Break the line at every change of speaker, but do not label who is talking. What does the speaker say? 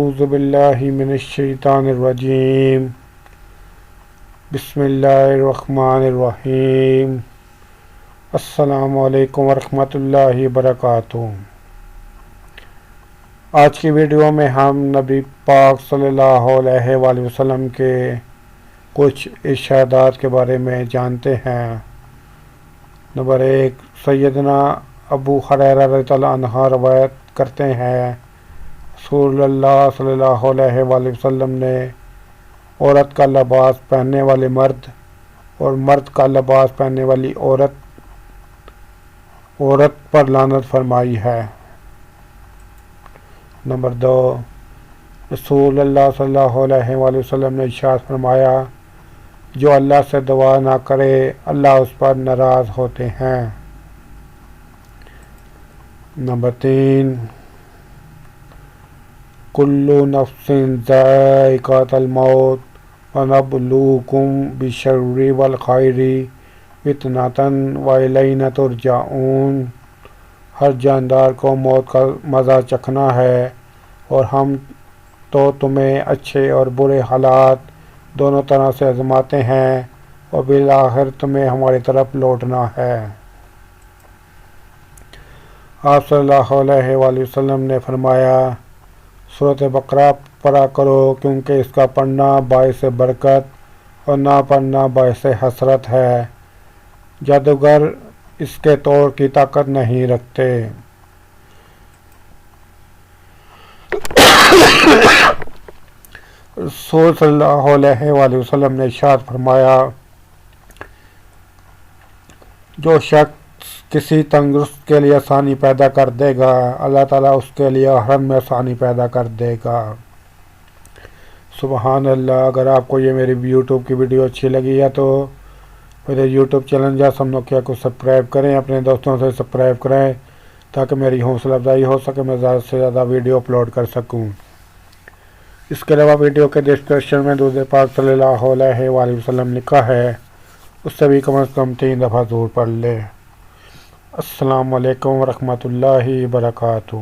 اعوذ باللہ من الشیطان الرجیم بسم اللہ الرحمن الرحیم السلام علیکم ورحمۃ اللہ وبرکاتہ۔ آج کی ویڈیو میں ہم نبی پاک صلی اللہ علیہ وآلہ وسلم کے کچھ ارشادات کے بارے میں جانتے ہیں۔ نمبر 1، سیدنا ابو ہریرہ رضی اللہ عنہ روایت کرتے ہیں، رسول اللہ صلی اللہ علیہ وآلہ وسلم نے عورت کا لباس پہننے والے مرد اور مرد کا لباس پہننے والی عورت پر لعنت فرمائی ہے۔ نمبر 2، رسول اللہ صلی اللہ علیہ وآلہ وسلم نے ارشاد فرمایا، جو اللہ سے دعا نہ کرے اللہ اس پر ناراض ہوتے ہیں۔ نمبر 3، کل نفس ذائقۃ الموت ونبلوکم بالشر والخیر فتنۃ والینا ترجعون۔ ہر جاندار کو موت کا مزہ چکھنا ہے اور ہم تو تمہیں اچھے اور برے حالات دونوں طرح سے آزماتے ہیں اور بالآخر تمہیں ہماری طرف لوٹنا ہے۔ آپ صلی اللہ علیہ وآلہ وسلم نے فرمایا، سورۃ بقرہ پڑھا کرو کیونکہ اس کا پڑھنا باعث برکت اور نہ پڑھنا باعث حسرت ہے۔ جادوگر اس کے توڑ کی طاقت نہیں رکھتے۔ رسول صلی اللہ علیہ وآلہ وسلم نے ارشاد فرمایا، جو شخص کسی تندرست کے لیے آسانی پیدا کر دے گا اللہ تعالیٰ اس کے لیے حرم میں آسانی پیدا کر دے گا۔ سبحان اللہ۔ اگر آپ کو یہ میری یوٹیوب کی ویڈیو اچھی لگی ہے تو میرے یوٹیوب چینل جاسم نوکیا کو سبسکرائب کریں، اپنے دوستوں سے سبسکرائب کریں تاکہ میری حوصلہ افزائی ہو سکے، میں زیادہ سے زیادہ ویڈیو اپلوڈ کر سکوں۔ اس کے علاوہ ویڈیو کے ڈسکرپشن میں درود پاک صلی اللہ علیہ وآلہ وسلم لکھا ہے، اس سے بھی کم از کم 3 دفعہ ضرور پڑھ لیں۔ السلام علیکم ورحمۃ اللہ وبرکاتہ۔